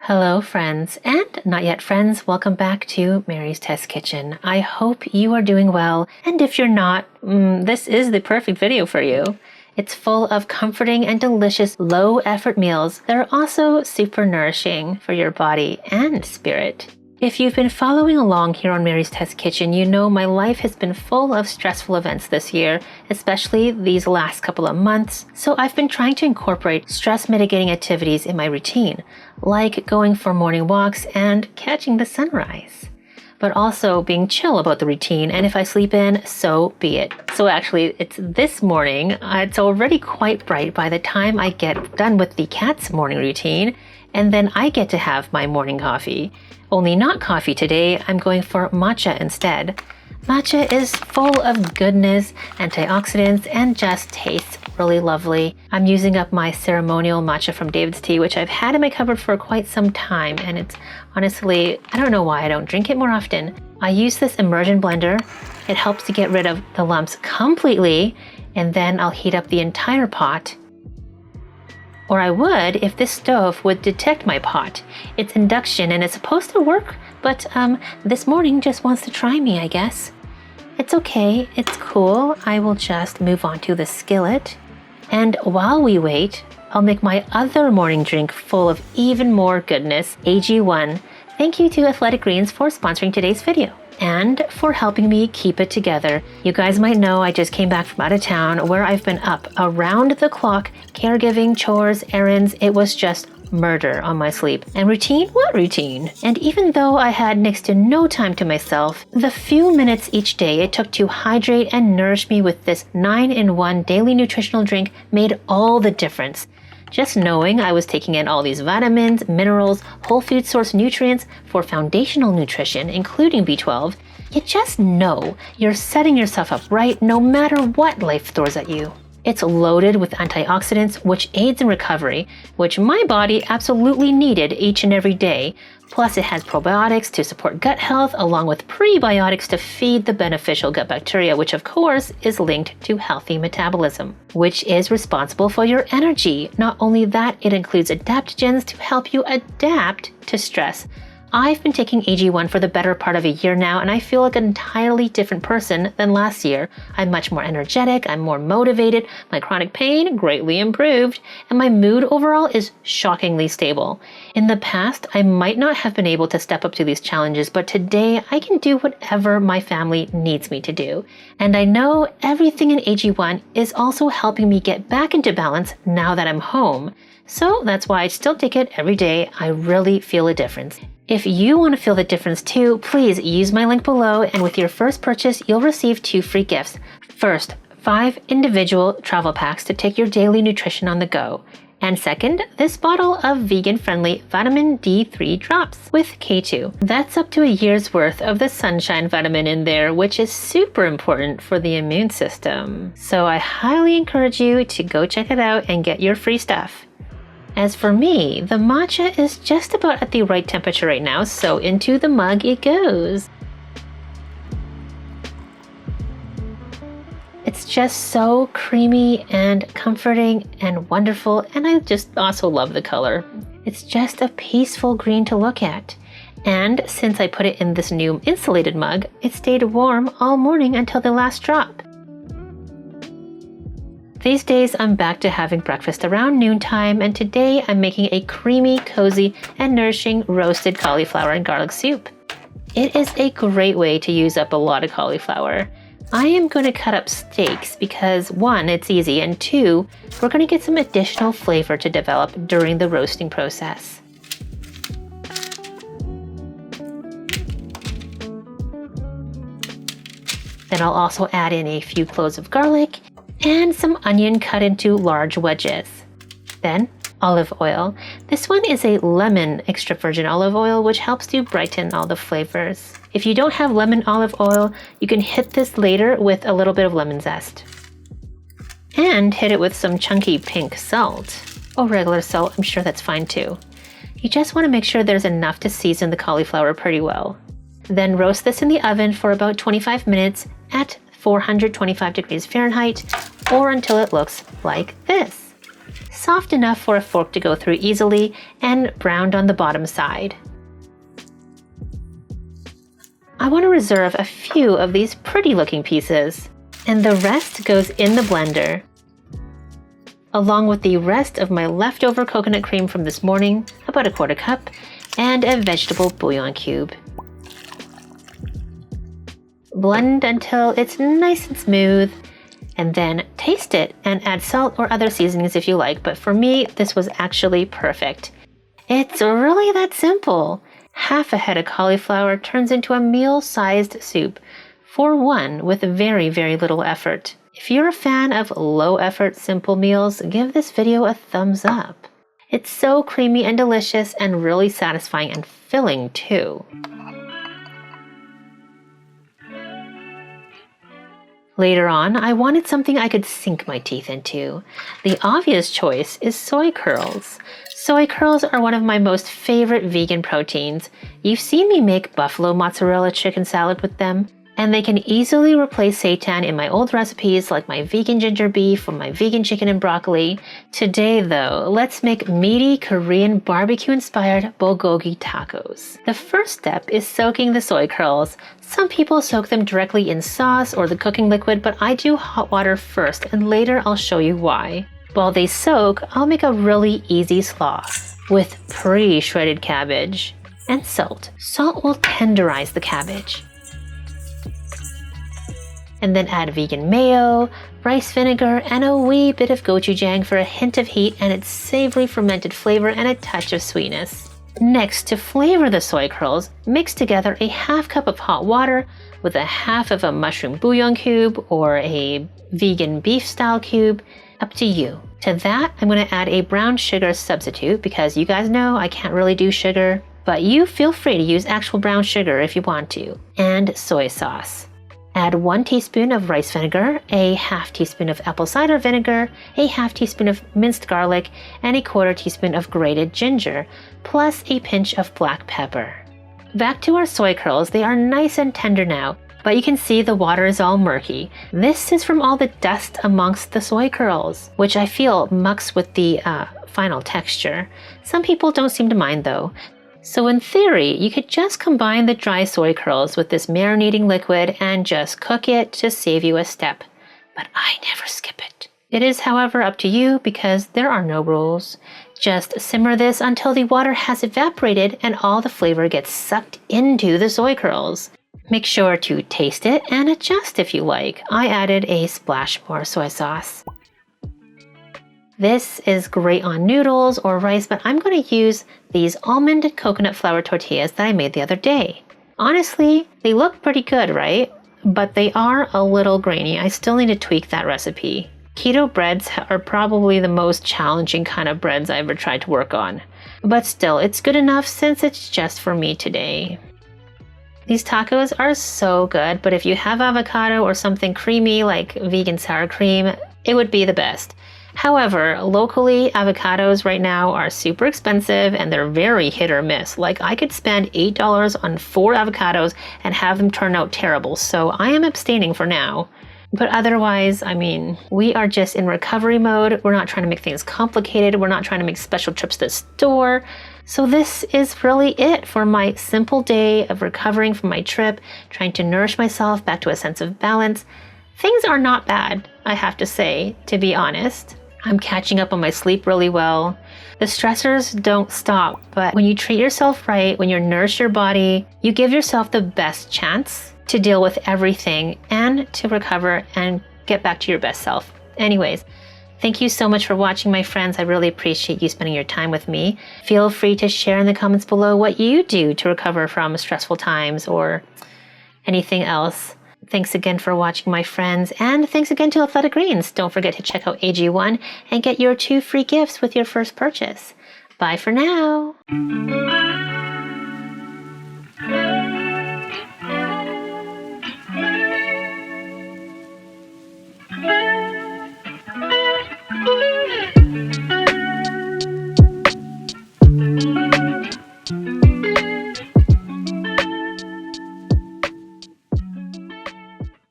Hello friends and not yet friends, welcome back to Mary's Test Kitchen. I hope you are doing well, and if you're not, this is the perfect video for you. It's full of comforting and delicious low-effort meals that are also super nourishing for your body and spirit. If you've been following along here on Mary's Test Kitchen, you know my life has been full of stressful events this year, especially these last couple of months. So I've been trying to incorporate stress mitigating activities in my routine, like going for morning walks and catching the sunrise. But also being chill about the routine, and if I sleep in, so be it. So actually, it's this morning. It's already quite bright by the time I get done with the cat's morning routine, and then I get to have my morning coffee. Only not coffee today, I'm going for matcha instead. Matcha is full of goodness, antioxidants, and just tastes really lovely. I'm using up my ceremonial matcha from David's Tea, which I've had in my cupboard for quite some time, and it's honestly, I don't know why I don't drink it more often. I use this immersion blender. It helps to get rid of the lumps completely, and then I'll heat up the entire pot. Or I would if this stove would detect my pot. It's induction and it's supposed to work, but this morning just wants to try me, I guess. It's okay, it's cool. I will just move on to the skillet. And while we wait, I'll make my other morning drink full of even more goodness, AG1. Thank you to Athletic Greens for sponsoring today's video and for helping me keep it together. You guys might know I just came back from out of town where I've been up around the clock, caregiving, chores, errands. It was just murder on my sleep. And routine? What routine? And even though I had next to no time to myself, the few minutes each day it took to hydrate and nourish me with this 9-in-1 daily nutritional drink made all the difference. Just knowing I was taking in all these vitamins, minerals, whole food source nutrients for foundational nutrition, including B12, you just know you're setting yourself up right no matter what life throws at you. It's loaded with antioxidants, which aids in recovery, which my body absolutely needed each and every day. Plus, it has probiotics to support gut health, along with prebiotics to feed the beneficial gut bacteria, which of course is linked to healthy metabolism, which is responsible for your energy. Not only that, it includes adaptogens to help you adapt to stress. I've been taking AG1 for the better part of a year now, and I feel like an entirely different person than last year. I'm much more energetic, I'm more motivated, my chronic pain greatly improved, and my mood overall is shockingly stable. In the past, I might not have been able to step up to these challenges, but today I can do whatever my family needs me to do. And I know everything in AG1 is also helping me get back into balance now that I'm home. So that's why I still take it every day. I really feel a difference. If you want to feel the difference too, please use my link below, and with your first purchase, you'll receive 2 free gifts. First, 5 individual travel packs to take your daily nutrition on the go. And second, this bottle of vegan-friendly vitamin D3 drops with K2. That's up to a year's worth of the sunshine vitamin in there, which is super important for the immune system. So I highly encourage you to go check it out and get your free stuff. As for me, the matcha is just about at the right temperature right now, so into the mug it goes. It's just so creamy and comforting and wonderful, and I just also love the color. It's just a peaceful green to look at. And since I put it in this new insulated mug, it stayed warm all morning until the last drop. These days, I'm back to having breakfast around noontime, and today I'm making a creamy, cozy, and nourishing roasted cauliflower and garlic soup. It is a great way to use up a lot of cauliflower. I am going to cut up steaks because 1, it's easy, and 2, we're going to get some additional flavor to develop during the roasting process. Then I'll also add in a few cloves of garlic and some onion cut into large wedges. Then olive oil. This one is a lemon extra virgin olive oil, which helps to brighten all the flavors. If you don't have lemon olive oil, you can hit this later with a little bit of lemon zest. And hit it with some chunky pink salt. Or regular salt, I'm sure that's fine too. You just want to make sure there's enough to season the cauliflower pretty well. Then roast this in the oven for about 25 minutes at 425 degrees Fahrenheit, or until it looks like this. soft enough for a fork to go through easily, and browned on the bottom side. I want to reserve a few of these pretty looking pieces, and the rest goes in the blender, along with the rest of my leftover coconut cream from this morning, about 1/4 cup, and a vegetable bouillon cube. Blend until it's nice and smooth, and then taste it and add salt or other seasonings if you like, but for me, this was actually perfect. It's really that simple. Half a head of cauliflower turns into a meal-sized soup for one with very, very little effort. If you're a fan of low-effort, simple meals, give this video a thumbs up. It's so creamy and delicious and really satisfying and filling too. Later on, I wanted something I could sink my teeth into. The obvious choice is soy curls. Soy curls are one of my most favorite vegan proteins. You've seen me make buffalo mozzarella chicken salad with them, and they can easily replace seitan in my old recipes like my vegan ginger beef or my vegan chicken and broccoli. Today though, let's make meaty Korean barbecue-inspired bulgogi tacos. The first step is soaking the soy curls. Some people soak them directly in sauce or the cooking liquid, but I do hot water first, and later I'll show you why. While they soak, I'll make a really easy slaw with pre-shredded cabbage and salt. Salt will tenderize the cabbage. And then add vegan mayo, rice vinegar, and a wee bit of gochujang for a hint of heat and its savory fermented flavor and a touch of sweetness. Next, to flavor the soy curls, mix together a 1/2 cup of hot water with 1/2 of a mushroom bouillon cube or a vegan beef style cube, up to you. To that, I'm going to add a brown sugar substitute because you guys know I can't really do sugar, but you feel free to use actual brown sugar if you want to, and soy sauce. Add 1 teaspoon of rice vinegar, a 1/2 teaspoon of apple cider vinegar, a 1/2 teaspoon of minced garlic, and a 1/4 teaspoon of grated ginger, plus a pinch of black pepper. Back to our soy curls. They are nice and tender now, but you can see the water is all murky. This is from all the dust amongst the soy curls, which I feel mucks with the final texture. Some people don't seem to mind though. So in theory, you could just combine the dry soy curls with this marinating liquid and just cook it to save you a step. But I never skip it. It is, however, up to you because there are no rules. Just simmer this until the water has evaporated and all the flavor gets sucked into the soy curls. Make sure to taste it and adjust if you like. I added a splash more soy sauce. This is great on noodles or rice, but I'm going to use these almond coconut flour tortillas that I made the other day. Honestly, they look pretty good, right? But they are a little grainy. I still need to tweak that recipe. Keto breads are probably the most challenging kind of breads I ever tried to work on. But still, it's good enough since it's just for me today. These tacos are so good, but if you have avocado or something creamy like vegan sour cream, it would be the best. However, locally, avocados right now are super expensive and they're very hit or miss. Like I could spend $8 on 4 avocados and have them turn out terrible, so I am abstaining for now. But otherwise, I mean, we are just in recovery mode. We're not trying to make things complicated. We're not trying to make special trips to the store. So this is really it for my simple day of recovering from my trip, trying to nourish myself back to a sense of balance. Things are not bad, I have to say, to be honest. I'm catching up on my sleep really well. The stressors don't stop, but when you treat yourself right, when you nourish your body, you give yourself the best chance to deal with everything and to recover and get back to your best self. Anyways, thank you so much for watching, my friends. I really appreciate you spending your time with me. Feel free to share in the comments below what you do to recover from stressful times or anything else. Thanks again for watching, my friends, and thanks again to Athletic Greens. Don't forget to check out AG1 and get your 2 free gifts with your first purchase. Bye for now.